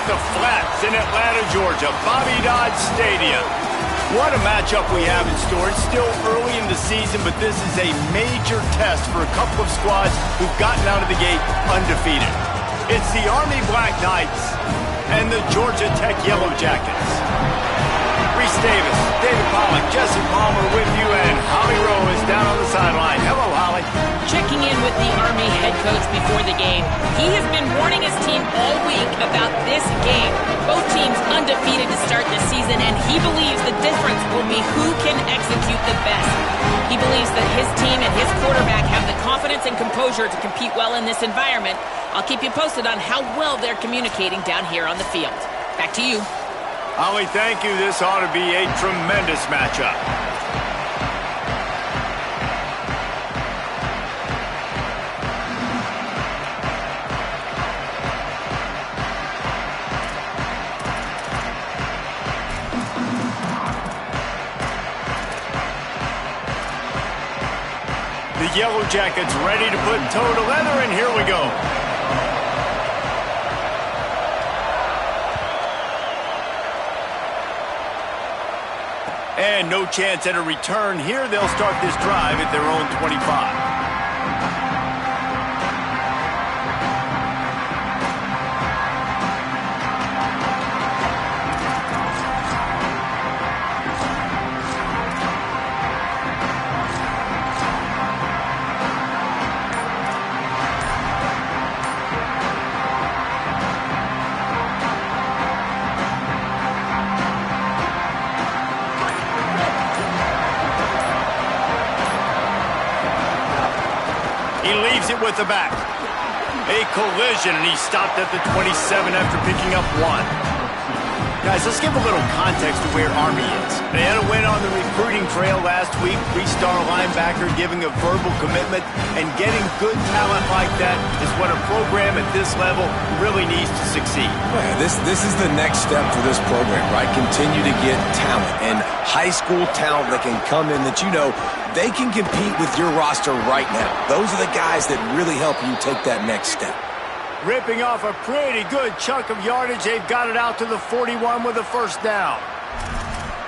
the Flats in Atlanta, Georgia, Bobby Dodd Stadium. What a matchup we have in store. It's still early in the season, but this is a major test for a couple of squads who've gotten out of the gate undefeated. It's the Army Black Knights and the Georgia Tech Yellow Jackets. Reese Davis, David Pollack, Jesse Palmer with you, and Holly Rowe is down on the sideline. Hello, Holly. Checking in with the Army head coach before the game. He has been warning his team all week about this game. Both teams undefeated to start the season, and he believes the difference will be who can execute the best. He believes that his team and his quarterback have the confidence and composure to compete well in this environment. I'll keep you posted on how well they're communicating down here on the field. Back to you. Holly, thank you. This ought to be a tremendous matchup. The Yellow Jackets ready to put toe to leather, and here we go. And no chance at a return here. They'll start this drive at their own 25. He leaves it with the back. A collision, and he stopped at the 27 after picking up one. Guys, let's give a little context to where Army is. They had a win on the recruiting trail last week. Three-star linebacker giving a verbal commitment, and getting good talent like that is what a program at this level really needs to succeed. Yeah, this is the next step for this program, right? Continue to get talent and high school talent that can come in that they can compete with your roster right now. Those are the guys that really help you take that next step. Ripping off a pretty good chunk of yardage. They've got it out to the 41 with a first down.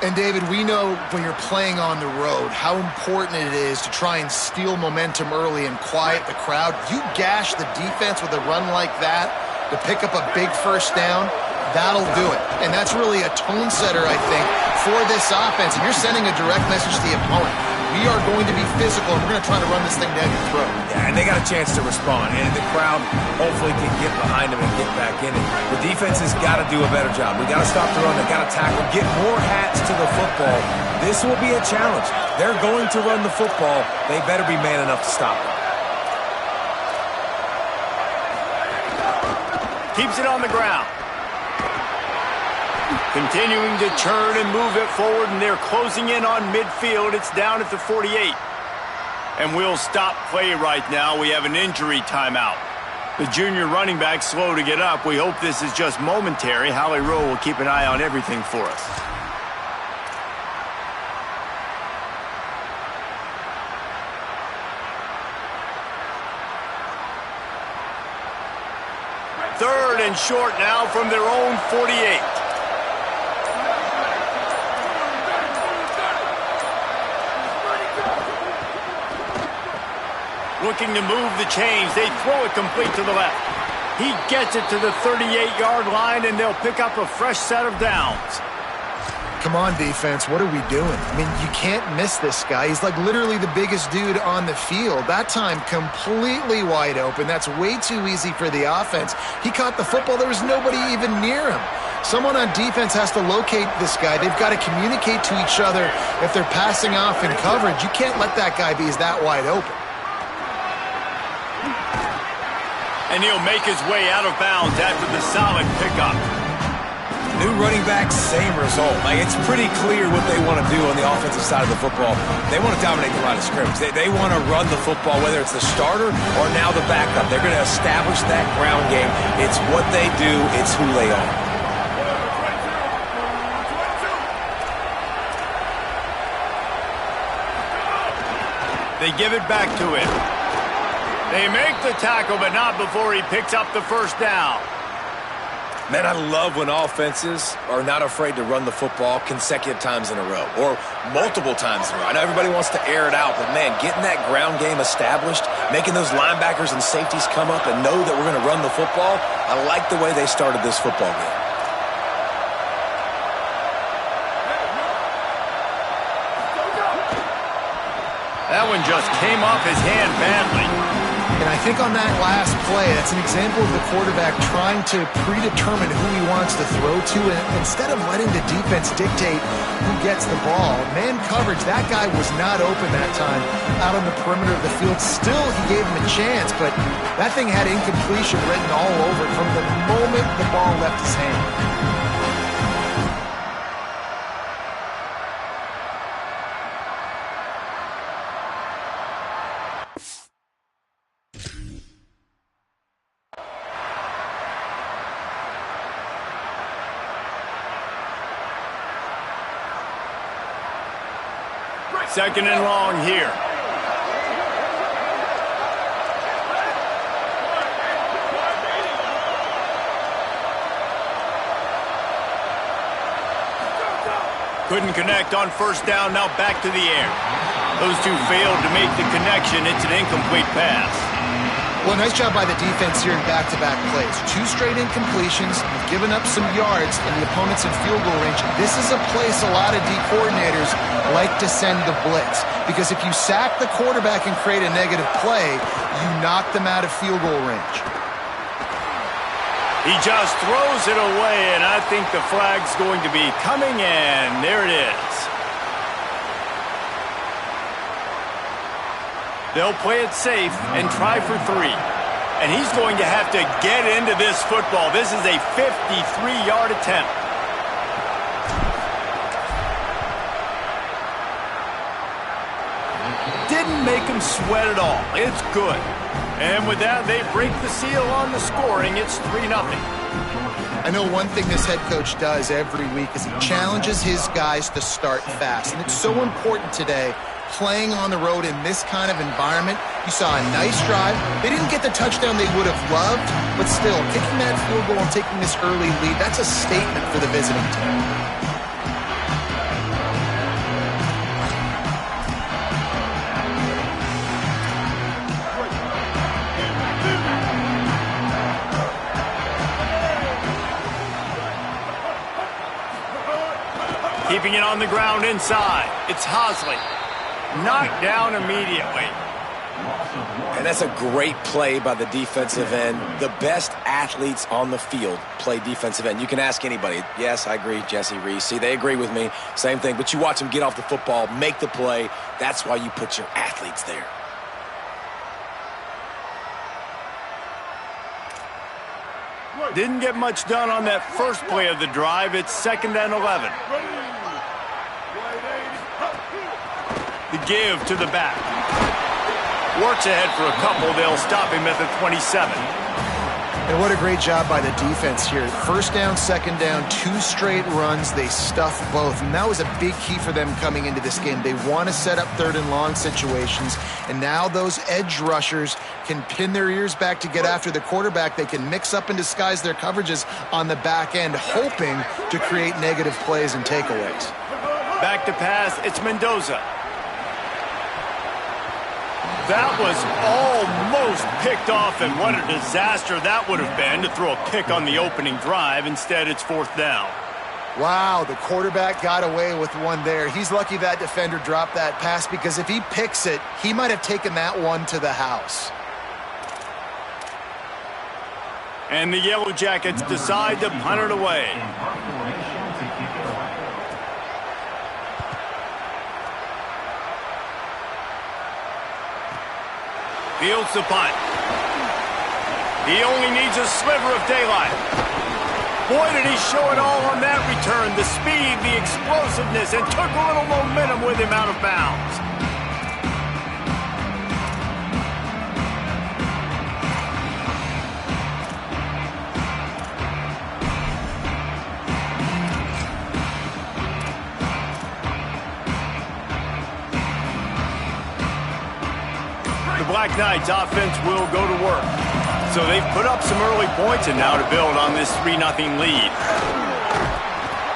And, David, we know when you're playing on the road how important it is to try and steal momentum early and quiet the crowd. You gash the defense with a run like that to pick up a big first down, that'll do it. And that's really a tone setter, I think, for this offense. And you're sending a direct message to the opponent. We are going to be physical, and we're going to try to run this thing down your throat. Yeah, and they got a chance to respond, and the crowd hopefully can get behind them and get back in it. The defense has got to do a better job. We got to stop the run. They got to tackle, get more hats to the football. This will be a challenge. They're going to run the football. They better be man enough to stop it. Keeps it on the ground. Continuing to churn and move it forward, and they're closing in on midfield. It's down at the 48. And we'll stop play right now. We have an injury timeout. The junior running back slow to get up. We hope this is just momentary. Holly Rowe will keep an eye on everything for us. Third and short now from their own 48. Looking to move the chains. They throw it complete to the left. He gets it to the 38-yard line, and they'll pick up a fresh set of downs. Come on, defense. What are we doing? I mean, you can't miss this guy. He's like literally the biggest dude on the field. That time, completely wide open. That's way too easy for the offense. He caught the football. There was nobody even near him. Someone on defense has to locate this guy. They've got to communicate to each other if they're passing off in coverage. You can't let that guy be that wide open. And he'll make his way out of bounds after the solid pickup. New running back, same result. It's pretty clear what they want to do on the offensive side of the football. They want to dominate the line of scrimmage. They want to run the football, whether it's the starter or now the backup. They're going to establish that ground game. It's what they do. It's who they are. They give it back to him. They make the tackle, but not before he picks up the first down. Man, I love when offenses are not afraid to run the football consecutive times in a row or multiple times in a row. I know everybody wants to air it out, but, man, getting that ground game established, making those linebackers and safeties come up and know that we're going to run the football, I like the way they started this football game. That one just came off his hand badly. And I think on that last play, that's an example of the quarterback trying to predetermine who he wants to throw to, and instead of letting the defense dictate who gets the ball. Man coverage, that guy was not open that time out on the perimeter of the field. Still, he gave him a chance, but that thing had incompletion written all over it from the moment the ball left his hand. Second and long here. Couldn't connect on first down, now back to the air. Those two failed to make the connection. It's an incomplete pass. Well, nice job by the defense here in back-to-back plays. 2 straight incompletions, given up some yards, and the opponent's in field goal range. This is a place a lot of D coordinators like to send the blitz, because if you sack the quarterback and create a negative play, you knock them out of field goal range. He just throws it away, and I think the flag's going to be coming in. There it is. They'll play it safe and try for 3. And he's going to have to get into this football. This is a 53-yard attempt. Didn't make him sweat at all. It's good. And with that, they break the seal on the scoring. It's 3-0. I know one thing this head coach does every week is he challenges his guys to start fast. And it's so important today, playing on the road in this kind of environment. You saw a nice drive. They didn't get the touchdown they would have loved, but still, kicking that field goal and taking this early lead, that's a statement for the visiting team. Keeping it on the ground inside. It's Hosley. Knocked down immediately. And that's a great play by the defensive end. The best athletes on the field play defensive end. You can ask anybody. Yes, I agree, Jesse Reese. See, they agree with me. Same thing. But you watch them get off the football, make the play. That's why you put your athletes there. Didn't get much done on that first play of the drive. It's 2nd and 11. The give to the back. Works ahead for a couple. They'll stop him at the 27. And what a great job by the defense here. First down, second down, 2 straight runs. They stuffed both. And that was a big key for them coming into this game. They want to set up 3rd and long situations. And now those edge rushers can pin their ears back to get after the quarterback. They can mix up and disguise their coverages on the back end, hoping to create negative plays and takeaways. Back to pass. It's Mendoza. That was almost picked off, and what a disaster that would have been to throw a pick on the opening drive. Instead, it's 4th down. Wow, the quarterback got away with one there. He's lucky that defender dropped that pass, because if he picks it, he might have taken that one to the house. And the Yellow Jackets decide to punt it away. Fields the punt. He only needs a sliver of daylight. Boy, did he show it all on that return. The speed, the explosiveness, and took a little momentum with him out of bounds. The Black Knights offense will go to work. So they've put up some early points and now to build on this 3-0 lead.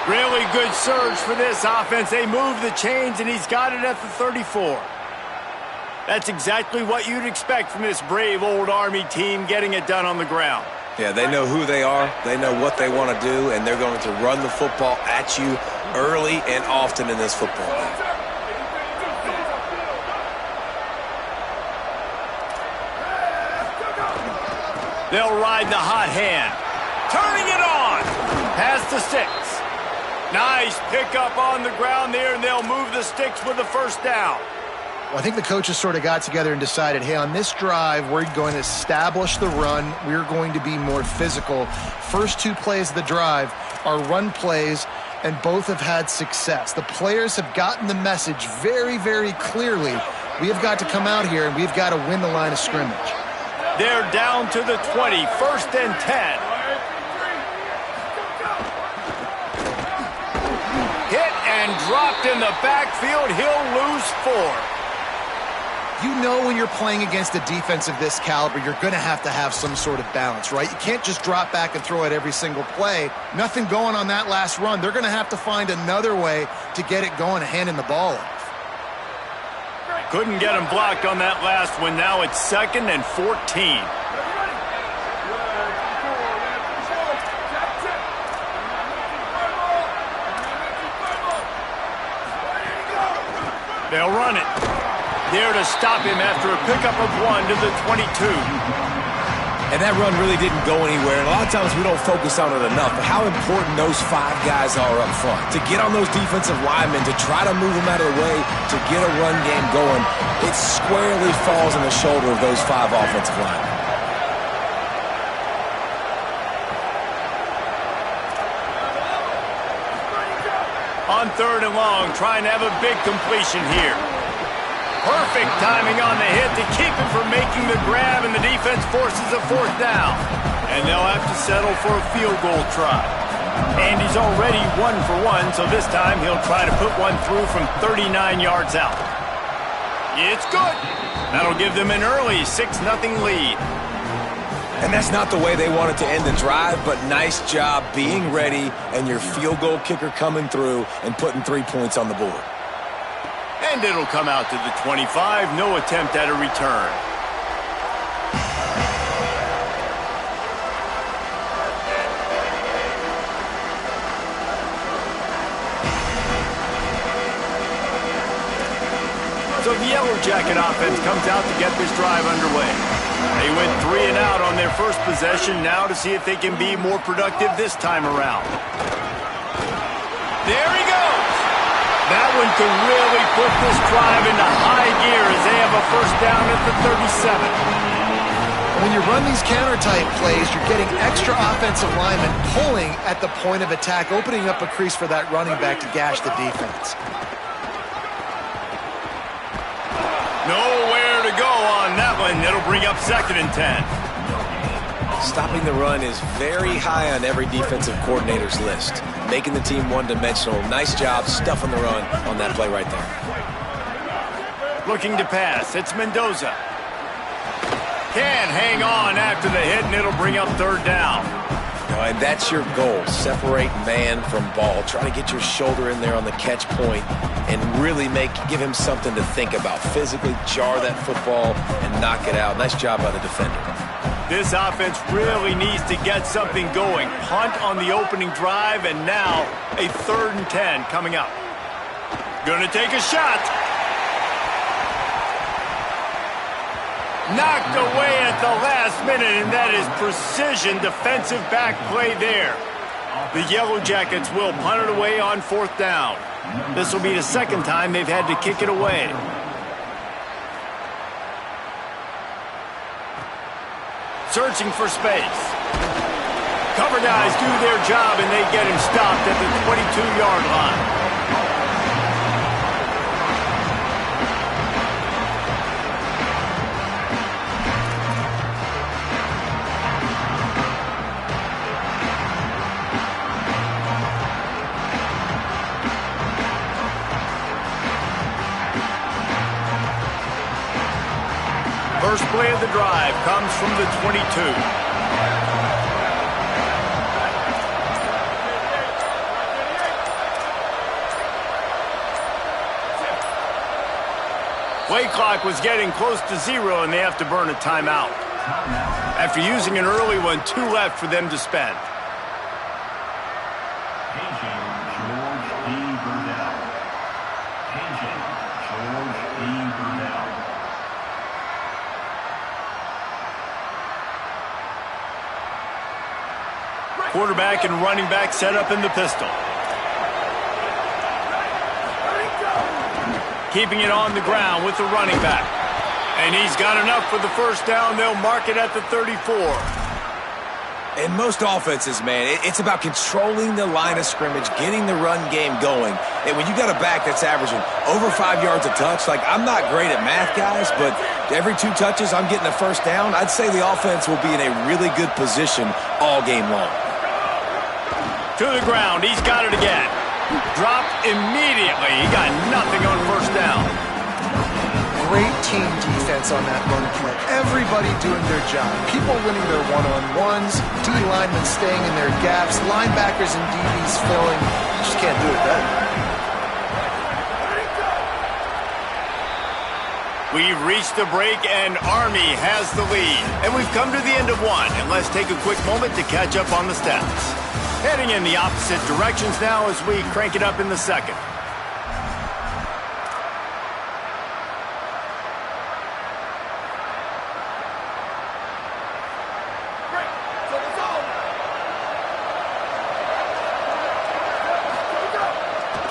Really good surge for this offense. They move the chains, and he's got it at the 34. That's exactly what you'd expect from this brave old Army team, getting it done on the ground. Yeah, they know who they are, they know what they want to do, and they're going to run the football at you early and often in this football game. They'll ride the hot hand. Turning it on. Past the 6. Nice pickup on the ground there, and they'll move the sticks with the first down. Well, I think the coaches sort of got together and decided, hey, on this drive, we're going to establish the run. We're going to be more physical. First 2 plays of the drive are run plays, and both have had success. The players have gotten the message very, very clearly. We have got to come out here, and we've got to win the line of scrimmage. They're down to the 20, 1st and 10. Hit and dropped in the backfield. He'll lose 4. You know when you're playing against a defense of this caliber, you're going to have some sort of balance, right? You can't just drop back and throw it every single play. Nothing going on that last run. They're going to have to find another way to get it going and handing the ball off. Couldn't get him blocked on that last one. Now it's 2nd and 14. They'll run it. There to stop him after a pickup of 1 to the 22. And that run really didn't go anywhere. And a lot of times we don't focus on it enough, but how important those 5 guys are up front. To get on those defensive linemen, to try to move them out of the way, to get a run game going, it squarely falls on the shoulder of those 5 offensive linemen. On 3rd and long, trying to have a big completion here. Perfect timing on the hit to keep him from making the grab, and the defense forces a 4th down. And they'll have to settle for a field goal try. And he's already 1 for 1, so this time he'll try to put one through from 39 yards out. It's good. That'll give them an early 6-0 lead. And that's not the way they wanted to end the drive, but nice job being ready and your field goal kicker coming through and putting 3 points on the board. And it'll come out to the 25. No attempt at a return. So the Yellow Jacket offense comes out to get this drive underway. They went 3 and out on their first possession, now to see if they can be more productive this time around. There he goes. That one can really put this drive into high gear as they have a first down at the 37. When you run these counter-type plays, you're getting extra offensive linemen pulling at the point of attack, opening up a crease for that running back to gash the defense. Nowhere to go on that one. It'll bring up 2nd and 10. Stopping the run is very high on every defensive coordinator's list. Making the team one-dimensional. Nice job stuffing the run on that play right there. Looking to pass. It's Mendoza. Can hang on after the hit, and it'll bring up 3rd down. And that's your goal. Separate man from ball. Try to get your shoulder in there on the catch point and really give him something to think about. Physically jar that football and knock it out. Nice job by the defender. This offense really needs to get something going. Punt on the opening drive, and now a 3rd and 10 coming up. Gonna take a shot. Knocked away at the last minute, and that is precision defensive back play there. The Yellow Jackets will punt it away on 4th down. This will be the 2nd time they've had to kick it away. Searching for space. Cover guys do their job, and they get him stopped at the 22-yard line. First play of the drive comes from the 22. Play clock was getting close to 0, and they have to burn a timeout. After using an early one, 2 left for them to spend. Quarterback and running back set up in the pistol. Keeping it on the ground with the running back. And he's got enough for the first down. They'll mark it at the 34. In most offenses, man, it's about controlling the line of scrimmage, getting the run game going. And when you got a back that's averaging over 5 yards a touch, like, I'm not great at math, guys, but every 2 touches I'm getting a first down, I'd say the offense will be in a really good position all game long. To the ground. He's got it again. Dropped immediately. He got nothing on first down. Great team defense on that run play. Everybody doing their job. People winning their one-on-ones, D linemen staying in their gaps, linebackers and DBs filling. You just can't do it better. We've reached the break, and Army has the lead. And we've come to the end of one. And let's take a quick moment to catch up on the stats. Heading in the opposite directions now as we crank it up in the second.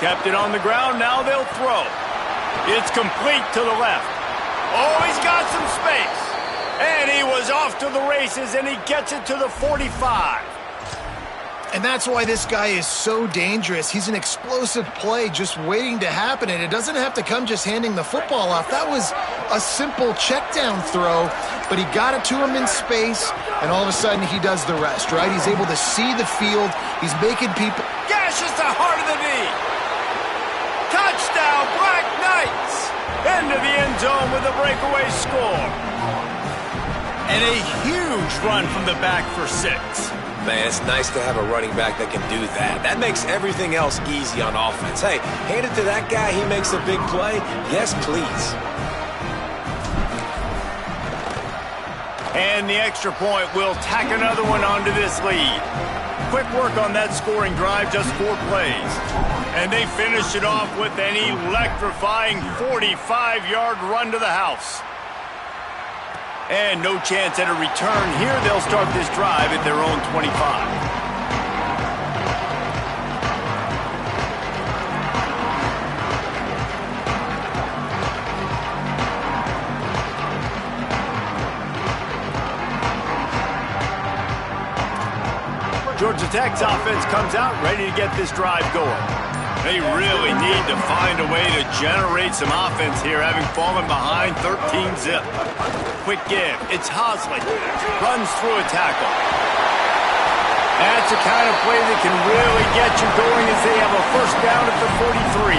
Kept it on the ground, now they'll throw. It's complete to the left. Oh, he's got some space. And he was off to the races, and he gets it to the 45. And that's why this guy is so dangerous. He's an explosive play just waiting to happen, and it doesn't have to come just handing the football off. That was a simple check-down throw, but he got it to him in space, and all of a sudden he does the rest, right? He's able to see the field. He's making people... Gashes the heart of the knee. Touchdown, Black Knights! Into the end zone with a breakaway score. And a huge run from the back for 6. Man, it's nice to have a running back that can do that. That makes everything else easy on offense. Hey, hand it to that guy, he makes a big play. Yes, please. And the extra point will tack another one onto this lead. Quick work on that scoring drive, just 4 plays. And they finish it off with an electrifying 45-yard run to the house. And no chance at a return here. They'll start this drive at their own 25. Georgia Tech's offense comes out ready to get this drive going. They really need to find a way to generate some offense here, having fallen behind 13-zip. Quick give. It's Hosley. Runs through a tackle. That's the kind of play that can really get you going as they have a first down at the 43.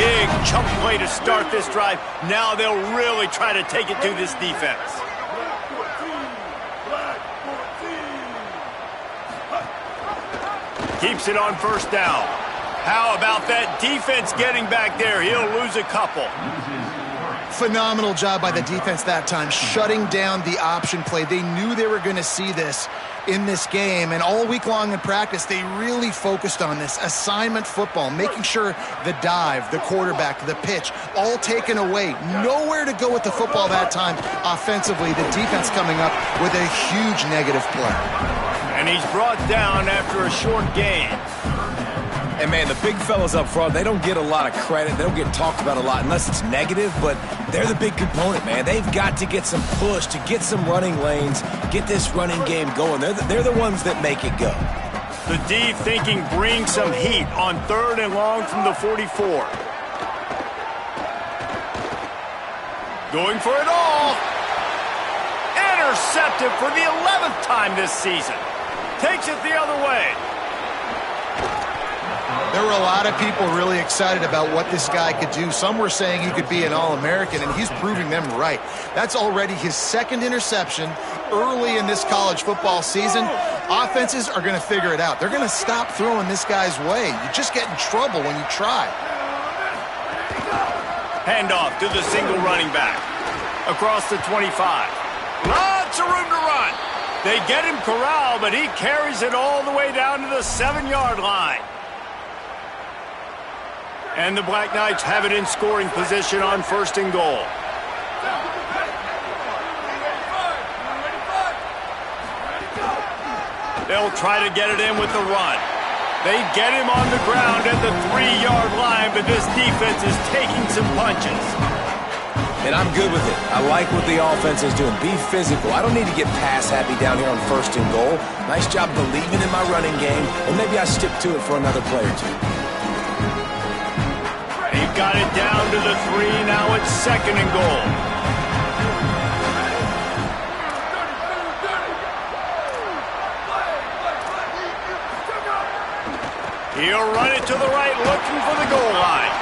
Big chunk play to start this drive. Now they'll really try to take it to this defense. Keeps it on first down. How about that defense getting back there? He'll lose a couple. Phenomenal job by the defense that time, shutting down the option play. They knew they were going to see this in this game, and all week long in practice, they really focused on this assignment football, making sure the dive, the quarterback, the pitch, all taken away. Nowhere to go with the football that time offensively. The defense coming up with a huge negative play. And he's brought down after a short gain. And, man, the big fellas up front, they don't get a lot of credit. They don't get talked about a lot unless it's negative, but they're the big component, man. They've got to get some push, to get some running lanes, get this running game going. They're the ones that make it go. The D thinking bring some heat on 3rd and long from the 44. Going for it all. Intercepted for the 11th time this season. Takes it the other way. There were a lot of people really excited about what this guy could do. Some were saying he could be an All-American, and he's proving them right. That's already his second interception early in this college football season. Offenses are going to figure it out. They're going to stop throwing this guy's way. You just get in trouble when you try. Handoff to the single running back. Across the 25. Lots of room to run. They get him corralled, but he carries it all the way down to the 7-yard line. And the Black Knights have it in scoring position on 1st and goal. They'll try to get it in with the run. They get him on the ground at the 3-yard line, but this defense is taking some punches. And I'm good with it. I like what the offense is doing. Be physical. I don't need to get pass happy down here on 1st and goal. Nice job believing in my running game, and maybe I stick to it for another play or two. They've got it down to the 3. Now it's 2nd and goal. He'll run it to the right, looking for the goal line.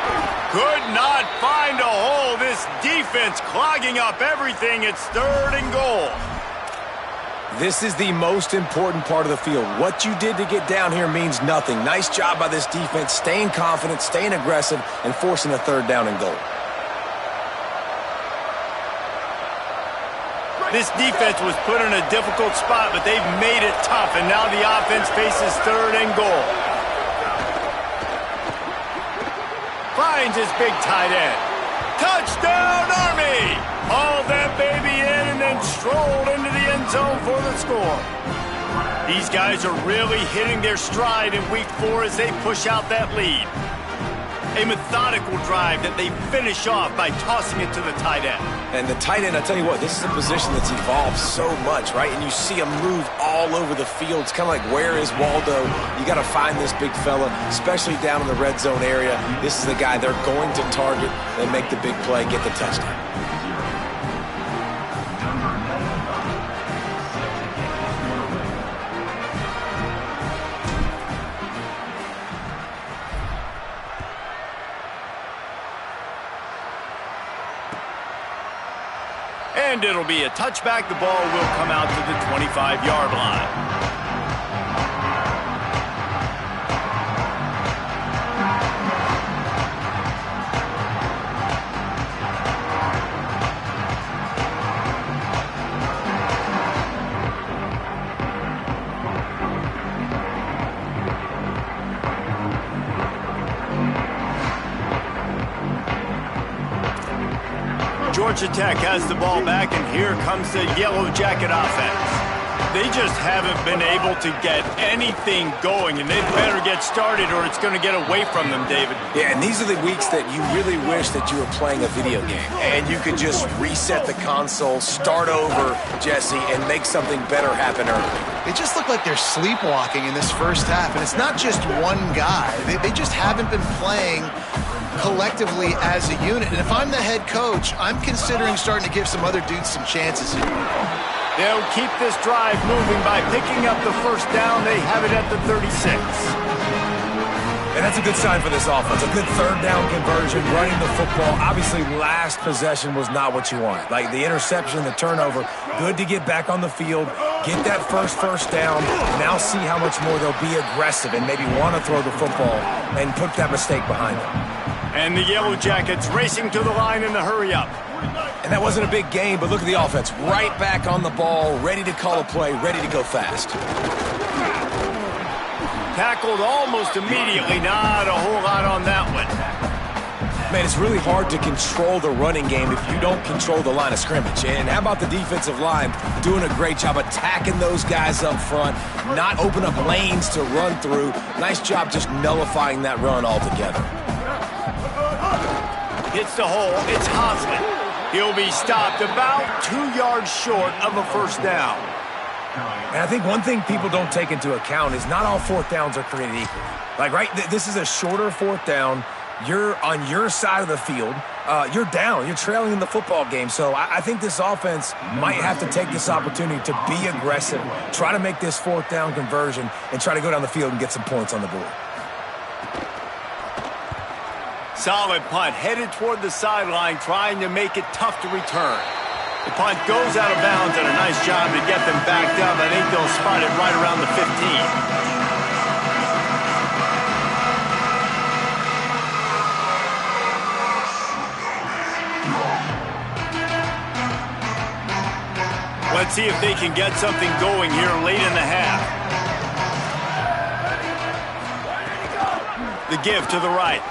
Could not find a hole. This defense clogging up everything. It's 3rd and goal. This is the most important part of the field. What you did to get down here means nothing. Nice job by this defense, staying confident, staying aggressive, and forcing a 3rd down and goal. This defense was put in a difficult spot, but they've made it tough, and now the offense faces 3rd and goal. Finds his big tight end. Touchdown, Army! Hauled that baby in and then strolled into the end zone for the score. These guys are really hitting their stride in week 4 as they push out that lead. A methodical drive that they finish off by tossing it to the tight end. And the tight end, I tell you what, this is a position that's evolved so much, right? And you see him move all over the field. It's kind of like, where is Waldo? You got to find this big fella, especially down in the red zone area. This is the guy they're going to target. They make the big play, get the touchdown. And it'll be a touchback. The ball will come out to the 25-yard line. Georgia Tech has the ball back, and here comes the Yellow Jacket offense. They just haven't been able to get anything going, and they'd better get started or it's going to get away from them, David. Yeah, and these are the weeks that you really wish that you were playing a video game and you could just reset the console, start over, Jesse, and make something better happen early. They just look like they're sleepwalking in this first half, and it's not just one guy. They just haven't been playing collectively as a unit. And if I'm the head coach, I'm considering starting to give some other dudes some chances here. They'll keep this drive moving by picking up the 1st down. They have it at the 36. And that's a good sign for this offense. A good 3rd down conversion, running the football. Obviously, last possession was not what you wanted. Like the interception, the turnover, good to get back on the field, get that first down, now see how much more they'll be aggressive and maybe want to throw the football and put that mistake behind them. And the Yellow Jackets racing to the line in the hurry-up. And that wasn't a big game, but look at the offense. Right back on the ball, ready to call a play, ready to go fast. Tackled almost immediately. Not a whole lot on that one. Man, it's really hard to control the running game if you don't control the line of scrimmage. And how about the defensive line doing a great job attacking those guys up front, not open up lanes to run through. Nice job just nullifying that run altogether. Hits the hole. It's Hosley. He'll be stopped about 2 yards short of a 1st down. And I think one thing people don't take into account is not all 4th downs are created equal. Like, right, this is a shorter 4th down. You're on your side of the field. You're down. You're trailing in the football game. So I think this offense might have to take this opportunity to be aggressive, try to make this 4th down conversion, and try to go down the field and get some points on the board. Solid punt, headed toward the sideline, trying to make it tough to return. The punt goes out of bounds, and a nice job to get them backed up. I think they'll spot it right around the 15. Let's see if they can get something going here late in the half. The give to the right.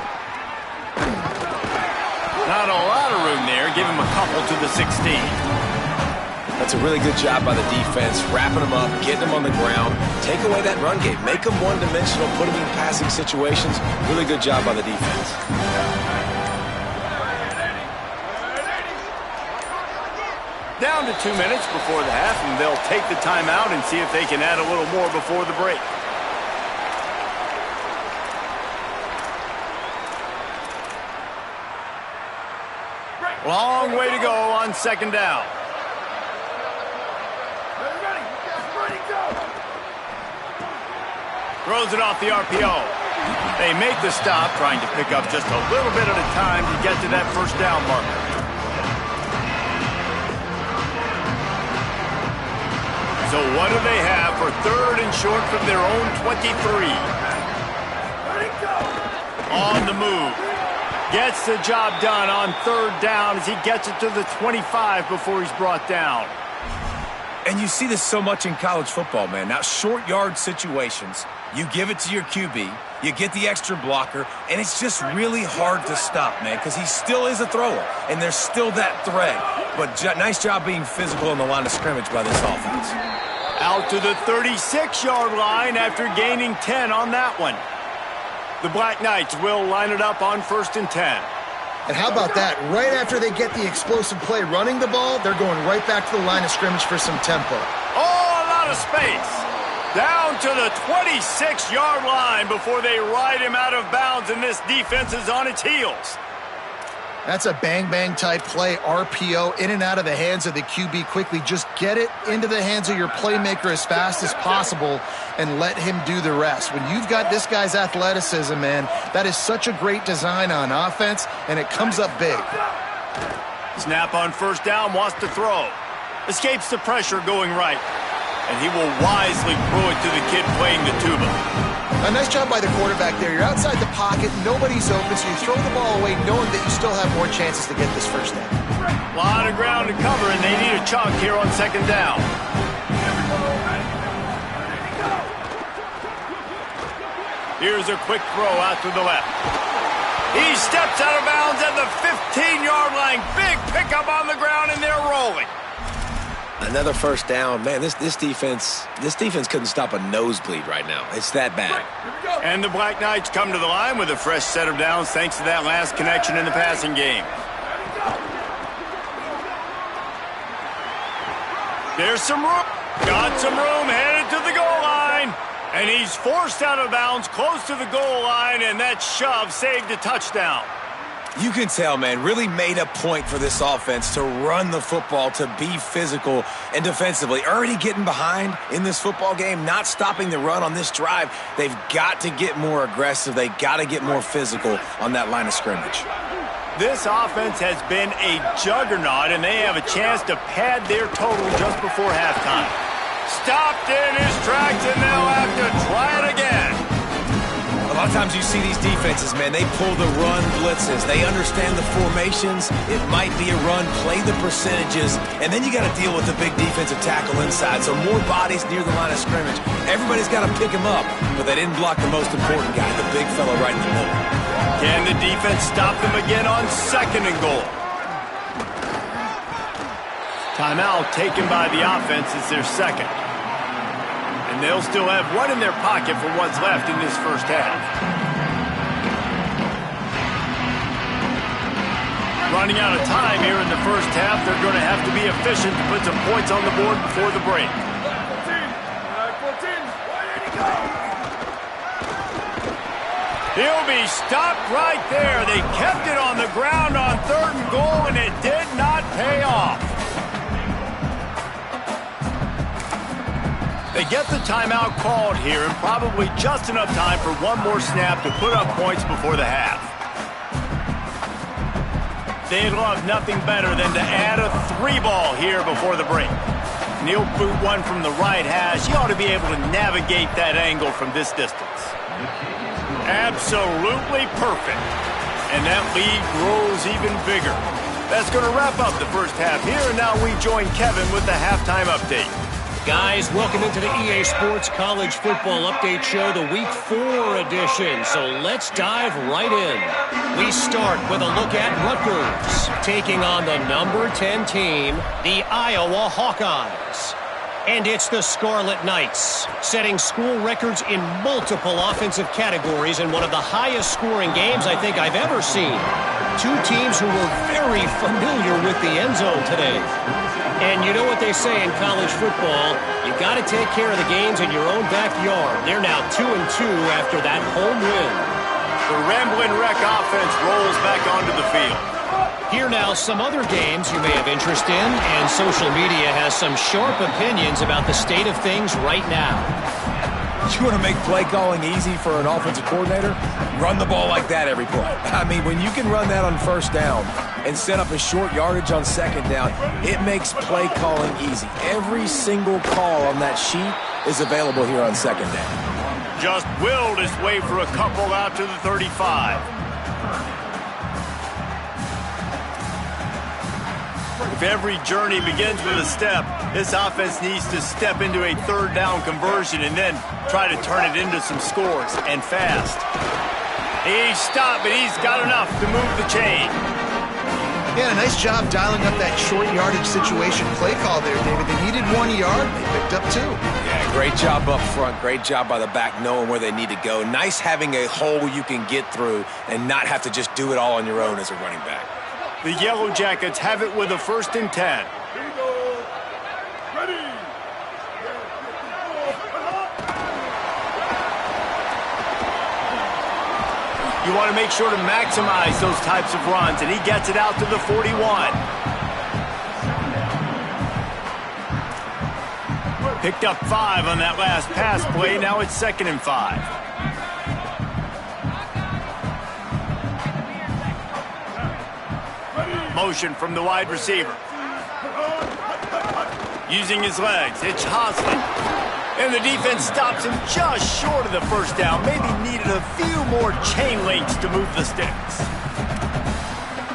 Not a lot of room there. Give him a couple to the 16. That's a really good job by the defense, wrapping them up, getting them on the ground. Take away that run game. Make them one-dimensional, put them in passing situations. Really good job by the defense. Down to 2 minutes before the half, and they'll take the timeout and see if they can add a little more before the break. Long way to go on second down. Throws it off the RPO. They make the stop, trying to pick up just a little bit at a time to get to that first down marker. So what do they have for third and short from their own 23? On the move. Gets the job done on third down as he gets it to the 25 before he's brought down. And you see this so much in college football, man. Now, short yard situations, you give it to your QB, you get the extra blocker, and it's just really hard to stop, man, because he still is a thrower, and there's still that threat. But nice job being physical in the line of scrimmage by this offense. Out to the 36-yard line after gaining 10 on that one. The Black Knights will line it up on 1st and 10. And how about that? Right after they get the explosive play running the ball, they're going right back to the line of scrimmage for some tempo. Oh, a lot of space. Down to the 26-yard line before they ride him out of bounds, and this defense is on its heels. That's a bang-bang type play, RPO, in and out of the hands of the QB quickly. Just get it into the hands of your playmaker as fast as possible and let him do the rest. When you've got this guy's athleticism, man, that is such a great design on offense, and it comes up big. Snap on first down, wants to throw. Escapes the pressure going right. And he will wisely throw it to the kid playing the tuba. A nice job by the quarterback there. You're outside the pocket, nobody's open, so you throw the ball away knowing that you still have more chances to get this first down. A lot of ground to cover, and they need a chunk here on second down. Here's a quick throw out to the left. He steps out of bounds at the 15-yard line. Big pickup on the ground, and they're rolling. Another first down. Man, this defense couldn't stop a nosebleed right now. It's that bad. And the Black Knights come to the line with a fresh set of downs thanks to that last connection in the passing game. There's some room. Got some room, headed to the goal line. And he's forced out of bounds close to the goal line, and that shove saved a touchdown. You can tell, man, really made a point for this offense to run the football, to be physical and defensively. Already getting behind in this football game, not stopping the run on this drive. They've got to get more aggressive. They got to get more physical on that line of scrimmage. This offense has been a juggernaut, and they have a chance to pad their total just before halftime. Stopped in his tracks, and they'll have to try it again. A lot of times you see these defenses, man, they pull the run blitzes. They understand the formations. It might be a run, play the percentages, and then you got to deal with the big defensive tackle inside. So more bodies near the line of scrimmage. Everybody's got to pick him up, but they didn't block the most important guy, the big fella right in the middle. Can the defense stop them again on second and goal? Timeout taken by the offense is their second. And they'll still have one in their pocket for what's left in this first half. Running out of time here in the first half, they're going to have to be efficient to put some points on the board before the break. He'll be stopped right there. They kept it on the ground on third and goal, and it did not pay off. They get the timeout called here, and probably just enough time for one more snap to put up points before the half. They'd love nothing better than to add a 3-ball here before the break. And he'll boot one from the right hash. He ought to be able to navigate that angle from this distance. Absolutely perfect. And that lead grows even bigger. That's going to wrap up the first half here, and now we join Kevin with the halftime update. Guys, welcome into the EA Sports College Football Update Show, the Week 4 edition. So let's dive right in. We start with a look at Rutgers, taking on the number 10 team, the Iowa Hawkeyes. And it's the Scarlet Knights, setting school records in multiple offensive categories in one of the highest scoring games I think I've ever seen. Two teams who were very familiar with the end zone today. And you know what they say in college football, you got to take care of the games in your own backyard. They're now 2-2 after that home win. The Ramblin' Wreck offense rolls back onto the field. Here now some other games you may have interest in, and social media has some sharp opinions about the state of things right now. You want to make play calling easy for an offensive coordinator? Run the ball like that every play. I mean, when you can run that on first down and set up a short yardage on second down, it makes play calling easy. Every single call on that sheet is available here on second down. Just willed his way for a couple out to the 35. If every journey begins with a step, this offense needs to step into a third down conversion and then try to turn it into some scores, and fast. He's stopped, but he's got enough to move the chain. Yeah, nice job dialing up that short yardage situation play call there, David. They needed 1 yard, they picked up 2. Yeah, great job up front. Great job by the back knowing where they need to go. Nice having a hole you can get through and not have to just do it all on your own as a running back. The Yellow Jackets have it with a 1st and 10. You want to make sure to maximize those types of runs, and he gets it out to the 41. Picked up 5 on that last pass play. Now it's 2nd and 5. Motion from the wide receiver. Using his legs, it's Hosley. And the defense stops him just short of the first down. Maybe needed a few more chain links to move the sticks.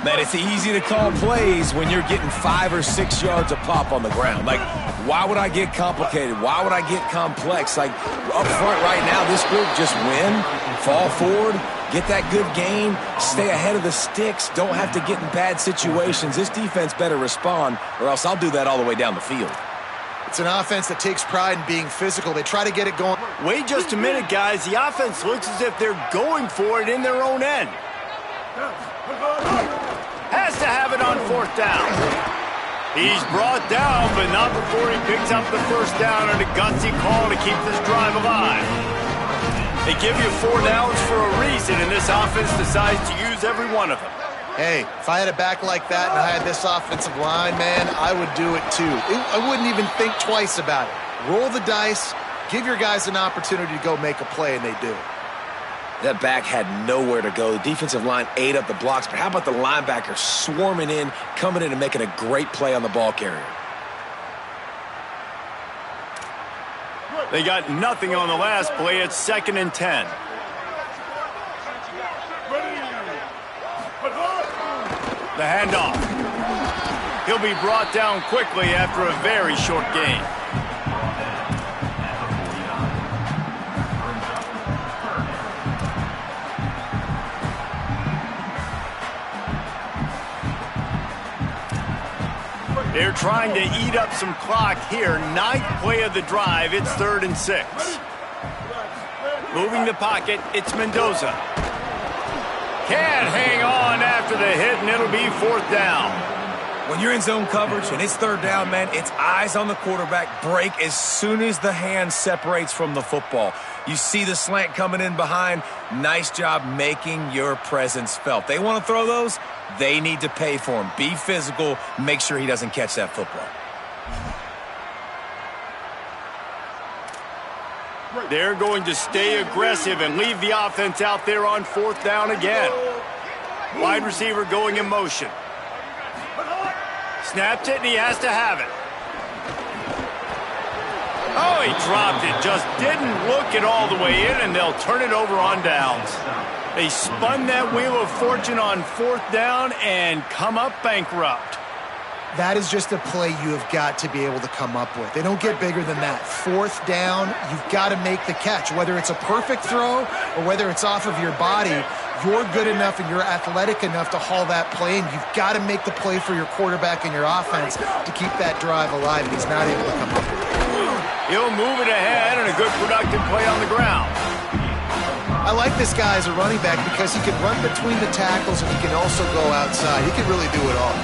Man, it's easy to call plays when you're getting 5 or 6 yards a pop on the ground. Like, why would I get complicated? Why would I get complex? Like, up front right now, this group just win, fall forward, get that good gain, stay ahead of the sticks, don't have to get in bad situations. This defense better respond, or else I'll do that all the way down the field. It's an offense that takes pride in being physical. They try to get it going. Wait just a minute, guys. The offense looks as if they're going for it in their own end. Has to have it on 4th down. He's brought down, but not before he picks up the first down on a gutsy call to keep this drive alive. They give you 4 downs for a reason, and this offense decides to use every one of them. Hey, if I had a back like that and I had this offensive line, man, I would do it too. I wouldn't even think twice about it. Roll the dice, give your guys an opportunity to go make a play, and they do. That back had nowhere to go. The defensive line ate up the blocks, but how about the linebacker swarming in, coming in and making a great play on the ball carrier? They got nothing on the last play. It's 2nd and 10. The handoff. He'll be brought down quickly after a very short gain. They're trying to eat up some clock here. 9th play of the drive. It's 3rd and 6. Moving the pocket, it's Mendoza. Can't hang on after the hit, and it'll be 4th down. When you're in zone coverage and it's 3rd down, man, it's eyes on the quarterback. Break as soon as the hand separates from the football. You see the slant coming in behind. Nice job making your presence felt. They want to throw those. They need to pay for him. Be physical. Make sure he doesn't catch that football. They're going to stay aggressive and leave the offense out there on 4th down again. Wide receiver going in motion. Snaps it, and he has to have it. Oh, he dropped it. Just didn't look it all the way in, and they'll turn it over on downs. They spun that wheel of fortune on 4th down and come up bankrupt. That is just a play you have got to be able to come up with. They don't get bigger than that. 4th down, you've got to make the catch. Whether it's a perfect throw or whether it's off of your body, you're good enough and you're athletic enough to haul that play in. You've got to make the play for your quarterback and your offense to keep that drive alive, and he's not able to come up with it. He'll move it ahead, and a good productive play on the ground. I like this guy as a running back because he can run between the tackles and he can also go outside. He can really do it all.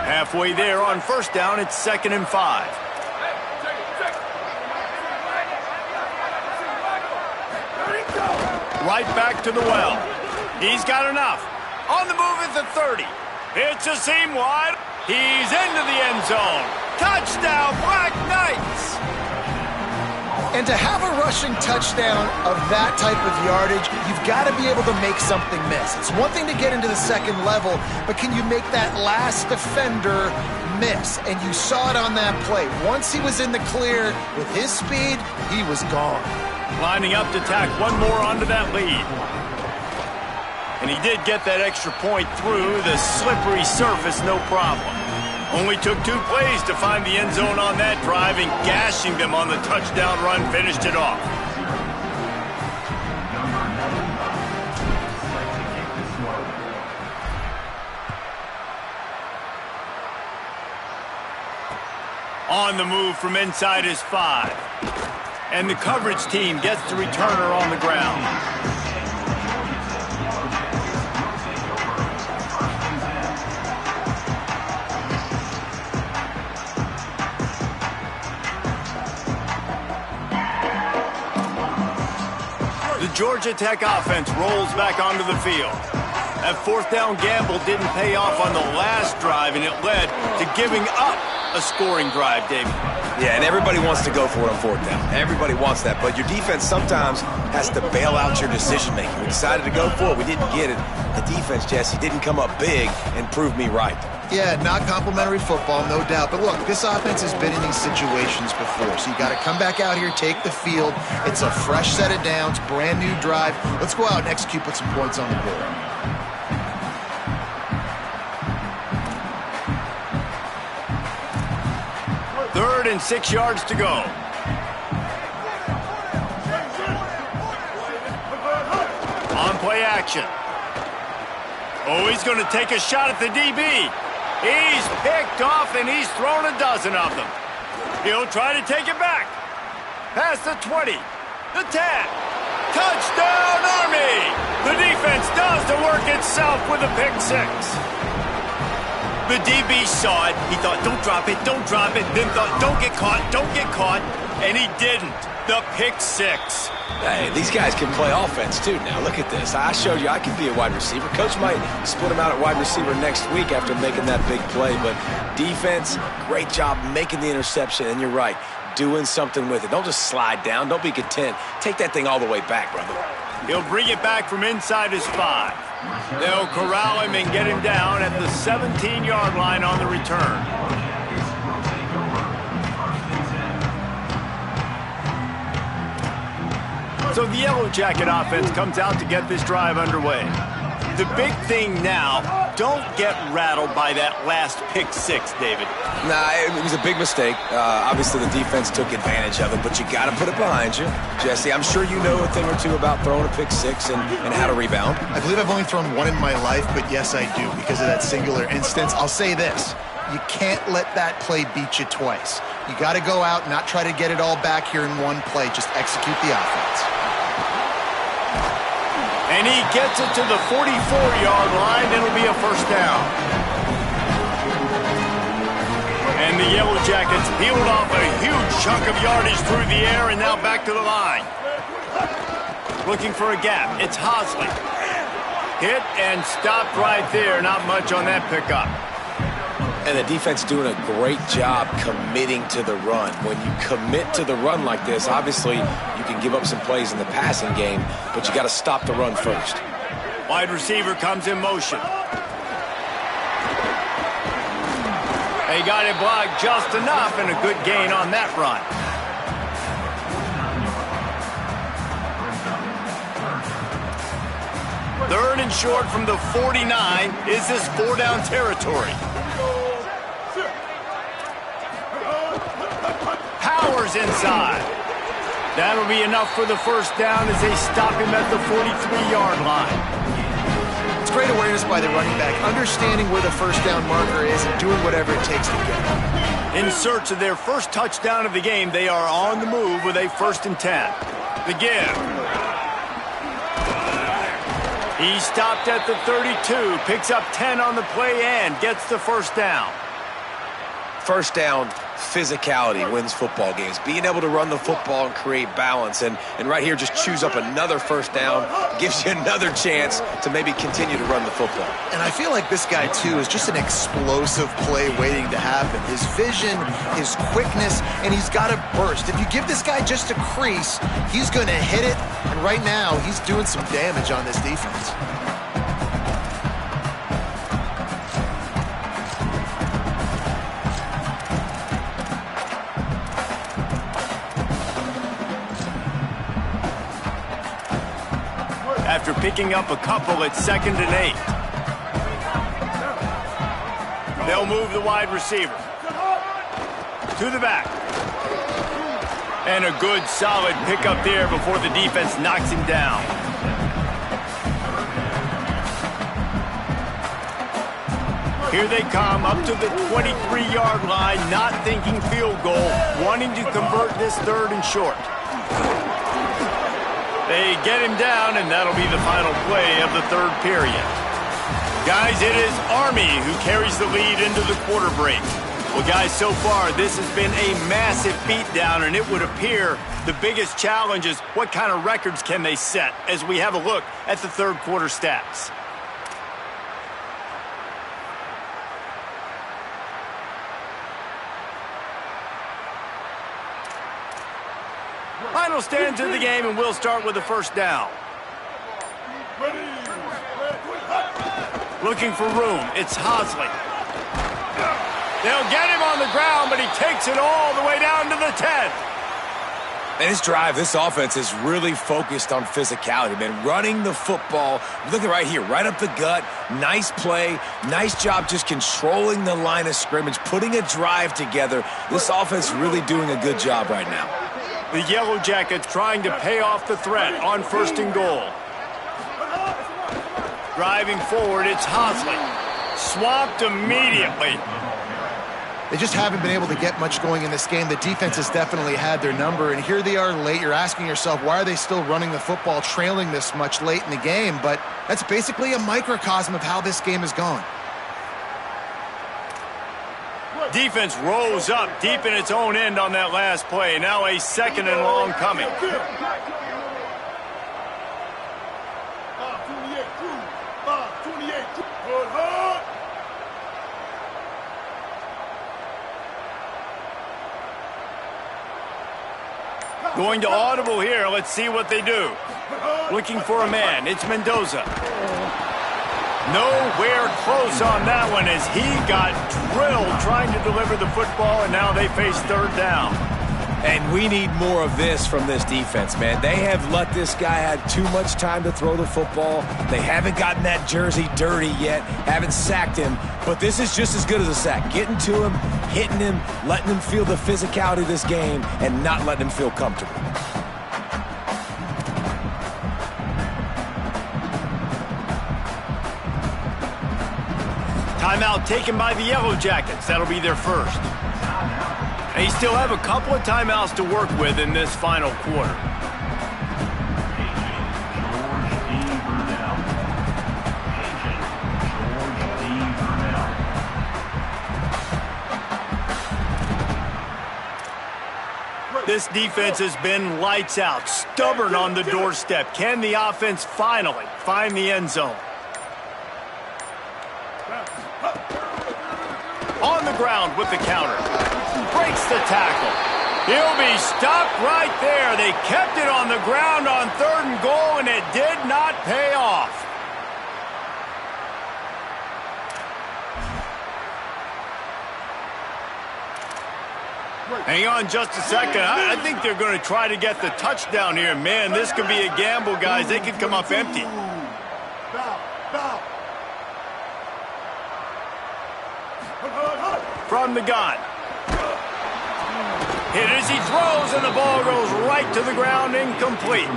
Halfway there on 1st down, it's 2nd and 5. Right back to the well. He's got enough. On the move at the 30. It's a seam wide. He's into the end zone. Touchdown, Black Knights! And to have a rushing touchdown of that type of yardage, you've got to be able to make something miss. It's one thing to get into the second level, but can you make that last defender miss? And you saw it on that play. Once he was in the clear with his speed, he was gone. Lining up to tack one more onto that lead. And he did get that extra point through the slippery surface, no problem. Only took 2 plays to find the end zone on that drive, and gashing them on the touchdown run finished it off. On the move from inside his 5. And the coverage team gets the returner on the ground. The Georgia Tech offense rolls back onto the field. That 4th down gamble didn't pay off on the last drive, and it led to giving up a scoring drive, David. Yeah, and everybody wants to go for it on 4th down. Everybody wants that, but your defense sometimes has to bail out your decision-making. We decided to go for it. We didn't get it. The defense, Jesse, didn't come up big and prove me right. Yeah, not complimentary football, no doubt. But look, this offense has been in these situations before, so you got to come back out here, take the field. It's a fresh set of downs, brand new drive. Let's go out and execute, put some points on the board. Third and 6 yards to go. On play action. Oh, he's going to take a shot at the DB. He's picked off, and he's thrown a dozen of them. He'll try to take it back. Past the 20, the 10. Touchdown, Army! The defense does the work itself with a pick 6. The DB saw it. He thought, don't drop it, then thought, don't get caught, and he didn't. The pick 6. Hey, these guys can play offense, too, now. Look at this. I showed you I can be a wide receiver. Coach might split him out at wide receiver next week after making that big play, but defense, great job making the interception, and you're right, doing something with it. Don't just slide down. Don't be content. Take that thing all the way back, brother. He'll bring it back from inside his 5. They'll corral him and get him down at the 17-yard line on the return. So the Yellow Jacket offense comes out to get this drive underway. The big thing now, don't get rattled by that last pick 6, David. Nah, it was a big mistake. Obviously, the defense took advantage of it, but you got to put it behind you. Jesse, I'm sure you know a thing or two about throwing a pick 6 and how to rebound. I believe I've only thrown one in my life, but yes, I do, because of that singular instance. I'll say this. You can't let that play beat you twice. You got to go out and not try to get it all back here in one play. Just execute the offense. And he gets it to the 44-yard line. It'll be a first down. And the Yellow Jackets peeled off a huge chunk of yardage through the air and now back to the line. Looking for a gap. It's Hosley. Hit and stopped right there. Not much on that pickup. And the defense doing a great job committing to the run. When you commit to the run like this, obviously you can give up some plays in the passing game, but you got to stop the run first. Wide receiver comes in motion. They got it blocked just enough, and a good gain on that run. Third and short from the 49. Is this 4-down territory? Powers inside. That'll be enough for the first down as they stop him at the 43-yard line. It's great awareness by the running back, understanding where the first down marker is and doing whatever it takes to get it. In search of their first touchdown of the game, they are on the move with a 1st and 10. The give. He stopped at the 32, picks up 10 on the play and gets the first down. First down, physicality wins football games. Being able to run the football and create balance. And right here, just choose up another first down, gives you another chance to maybe continue to run the football. And I feel like this guy, too, is just an explosive play waiting to happen. His vision, his quickness, and he's got a burst. If you give this guy just a crease, he's going to hit it. And right now, he's doing some damage on this defense. After picking up a couple at 2nd and 8. They'll move the wide receiver to the back. And a good, solid pickup there before the defense knocks him down. Here they come up to the 23-yard line, not thinking field goal, wanting to convert this 3rd and short. They get him down, and that'll be the final play of the 3rd period. Guys, it is Army who carries the lead into the quarter break. Well, guys, so far, this has been a massive beatdown, and it would appear the biggest challenge is what kind of records can they set as we have a look at the 3rd quarter stats. Final stands in the game, and we'll start with the first down. Looking for room. It's Hosley. They'll get him on the ground, but he takes it all the way down to the 10. And this drive, this offense is really focused on physicality, man. Running the football. Look at right here, right up the gut. Nice play. Nice job just controlling the line of scrimmage, putting a drive together. This offense really doing a good job right now. The Yellow Jackets trying to pay off the threat on 1st and goal. Driving forward, it's Hosley. Swamped immediately. They just haven't been able to get much going in this game. The defense has definitely had their number, and here they are late. You're asking yourself, why are they still running the football, trailing this much late in the game? But that's basically a microcosm of how this game has gone. Defense rose up deep in its own end on that last play. Now a 2nd and long coming. Going to audible here. Let's see what they do. Looking for a man. It's Mendoza. Nowhere close on that one as he got drilled trying to deliver the football, and now they face 3rd down. And we need more of this from this defense, man. They have let this guy have too much time to throw the football. They haven't gotten that jersey dirty yet, haven't sacked him. But this is just as good as a sack. Getting to him, hitting him, letting him feel the physicality of this game, and not letting him feel comfortable. Timeout taken by the Yellow Jackets. That'll be their first. They still have a couple of timeouts to work with in this final quarter. This defense has been lights out, stubborn on the doorstep. Can the offense finally find the end zone? On ground with the counter. Breaks the tackle. He'll be stopped right there. They kept it on the ground on 3rd and goal, and it did not pay off. Hang on just a second. I think they're going to try to get the touchdown here. Man, this could be a gamble, guys. They could come up empty. From the gun. Hit as he throws, and the ball goes right to the ground, incomplete.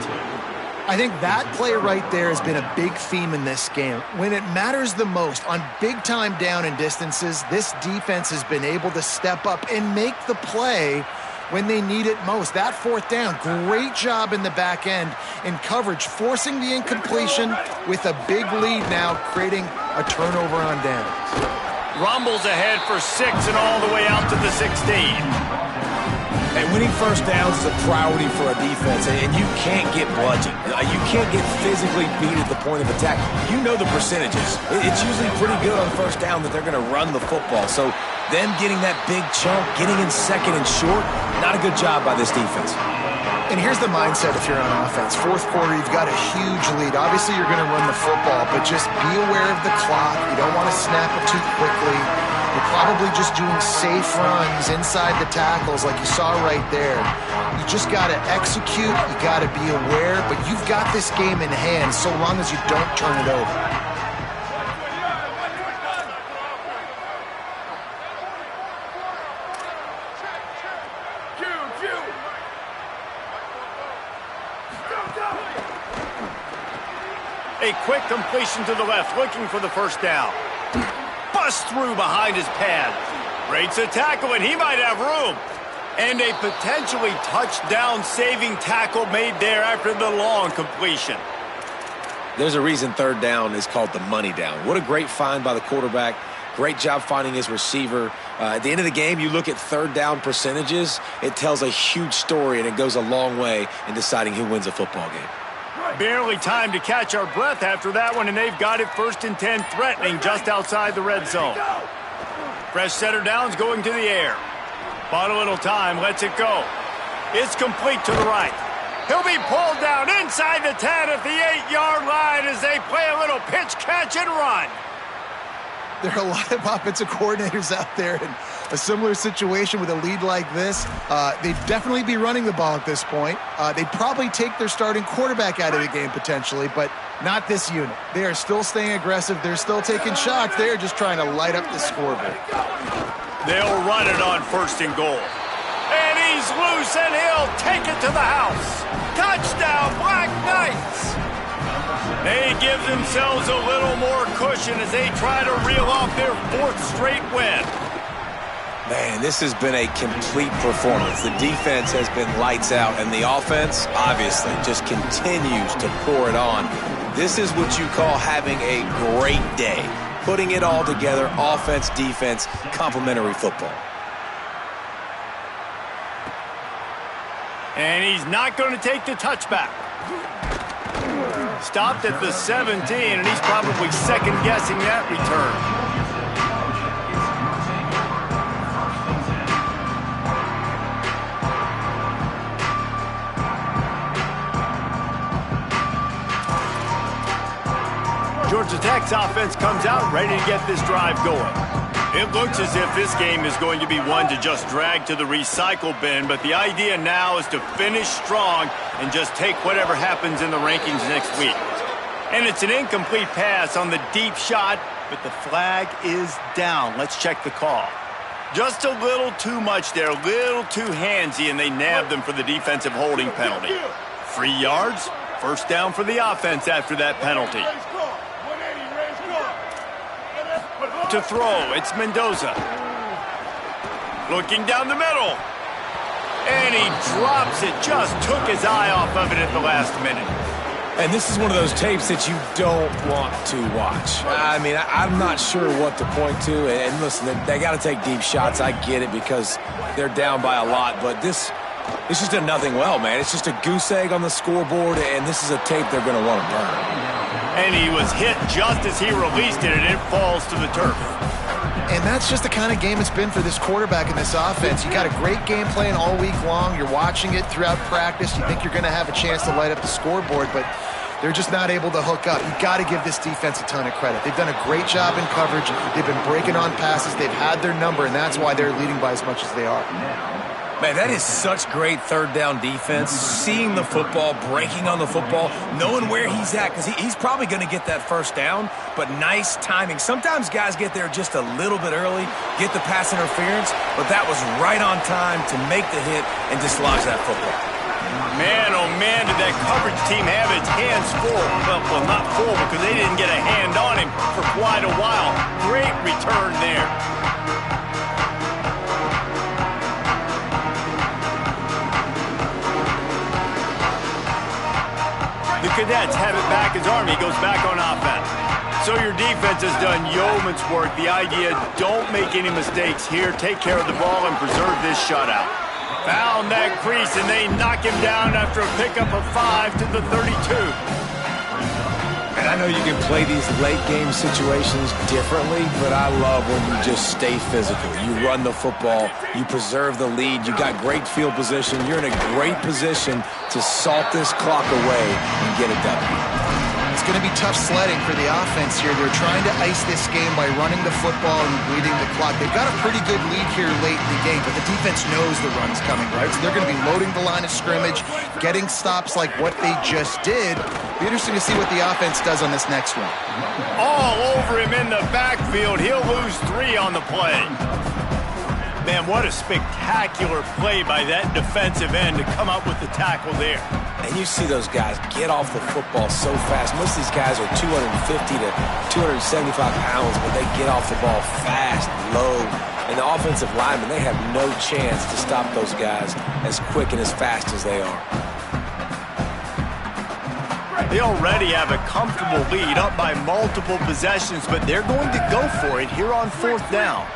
I think that play right there has been a big theme in this game. When it matters the most, on big-time down and distances, this defense has been able to step up and make the play when they need it most. That 4th down, great job in the back end in coverage, forcing the incompletion with a big lead now, creating a turnover on downs. Rumbles ahead for 6 and all the way out to the 16. And winning first downs is a priority for a defense, and you can't get bludgeoned. You can't get physically beat at the point of attack. You know the percentages. It's usually pretty good on first down that they're going to run the football. So them getting that big chunk, getting in 2nd and short, not a good job by this defense. And here's the mindset if you're on offense. 4th quarter, you've got a huge lead. Obviously, you're going to run the football, but just be aware of the clock. You don't want to snap it too quickly. You're probably just doing safe runs inside the tackles like you saw right there. You just got to execute. You got to be aware, but you've got this game in hand so long as you don't turn it over. A quick completion to the left, looking for the first down. Bust through behind his pad. Breaks a tackle, and he might have room. And a potentially touchdown-saving tackle made there after the long completion. There's a reason 3rd down is called the money down. What a great find by the quarterback. Great job finding his receiver. At the end of the game, you look at 3rd down percentages. It tells a huge story, and it goes a long way in deciding who wins a football game. Barely time to catch our breath after that one, and they've got it 1st and 10, threatening just outside the red zone. Fresh setter downs going to the air. Bought a little time, lets it go. It's complete to the right. He'll be pulled down inside the 10 at the 8-yard line as they play a little pitch, catch, and run. There are a lot of offensive coordinators out there in a similar situation with a lead like this. They'd definitely be running the ball at this point. They'd probably take their starting quarterback out of the game potentially, but not this unit. They are still staying aggressive. They're still taking shots. They're just trying to light up the scoreboard. They'll run it on 1st and goal. And he's loose, and he'll take it to the house. Touchdown, Black Knights! They give themselves a little more cushion as they try to reel off their 4th straight win. Man, this has been a complete performance. The defense has been lights out, and the offense, obviously, just continues to pour it on. This is what you call having a great day. Putting it all together, offense, defense, complementary football. And he's not going to take the touchback. Stopped at the 17, and he's probably second-guessing that return. Georgia Tech's offense comes out ready to get this drive going. It looks as if this game is going to be one to just drag to the recycle bin, but the idea now is to finish strong and just take whatever happens in the rankings next week. And it's an incomplete pass on the deep shot, but the flag is down. Let's check the call. Just a little too much there, a little too handsy, and they nabbed them for the defensive holding penalty. 3 yards, 1st down for the offense after that penalty. To throw, it's Mendoza. Looking down the middle. And he drops it, just took his eye off of it at the last minute. And this is one of those tapes that you don't want to watch. I mean, I'm not sure what to point to. And listen, they got to take deep shots. I get it because they're down by a lot. But this just did nothing well, man. It's just a goose egg on the scoreboard, and this is a tape they're going to want to burn. And he was hit just as he released it, and it falls to the turf. And that's just the kind of game it's been for this quarterback in this offense. You got a great game plan all week long. You're watching it throughout practice. You think you're going to have a chance to light up the scoreboard, but they're just not able to hook up. You got to give this defense a ton of credit. They've done a great job in coverage. They've been breaking on passes. They've had their number, and that's why they're leading by as much as they are. Man, that is such great third down defense. Seeing the football, breaking on the football, knowing where he's at, because he's probably going to get that first down, but nice timing. Sometimes guys get there just a little bit early, get the pass interference, but that was right on time to make the hit and dislodge that football. Man, oh man, did that coverage team have its hands full. Well, not full because they didn't get a hand on him for quite a while. Great return there. The Cadets have it back as Army goes back on offense. So your defense has done yeoman's work. The idea, don't make any mistakes here. Take care of the ball and preserve this shutout. Found that crease, and they knock him down after a pickup of 5 to the 32. And I know you can play these late-game situations differently, but I love when you just stay physical. You run the football, you preserve the lead, you got great field position, you're in a great position to salt this clock away and get a W. It's going to be tough sledding for the offense here. They're trying to ice this game by running the football and bleeding the clock. They've got a pretty good lead here late in the game, but the defense knows the run's coming, right? So they're going to be loading the line of scrimmage, getting stops like what they just did. Be interesting to see what the offense does on this next one. All over him in the backfield. He'll lose 3 on the play. Man, what a spectacular play by that defensive end to come up with the tackle there. And you see those guys get off the football so fast. Most of these guys are 250 to 275 pounds, but they get off the ball fast, low. And the offensive linemen, they have no chance to stop those guys as quick and as fast as they are. They already have a comfortable lead up by multiple possessions, but they're going to go for it here on 4th down.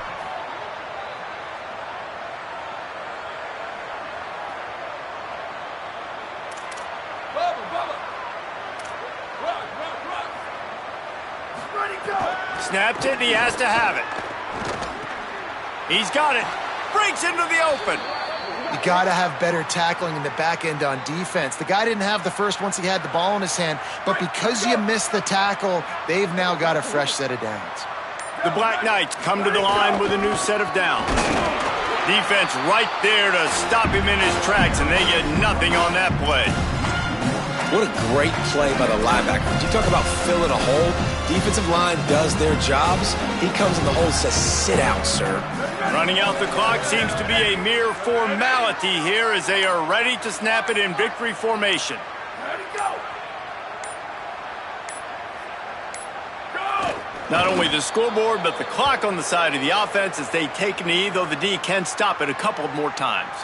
Snapped it, and he has to have it. He's got it. Breaks into the open. You got to have better tackling in the back end on defense. The guy didn't have the first once he had the ball in his hand, but because you missed the tackle, they've now got a fresh set of downs. The Black Knights come to the line with a new set of downs. Defense right there to stop him in his tracks, and they get nothing on that play. What a great play by the linebacker. You talk about filling a hole. Defensive line does their jobs. He comes in the hole and says, sit out, sir. Running out the clock seems to be a mere formality here as they are ready to snap it in victory formation. Not only the scoreboard, but the clock on the side of the offense as they take a knee, though the D can stop it a couple more times.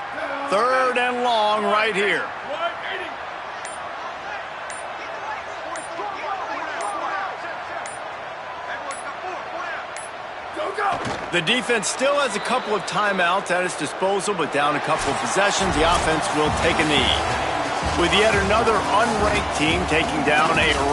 3rd and long right here. The defense still has a couple of timeouts at its disposal, but down a couple of possessions, the offense will take a knee. With yet another unranked team taking down a ranked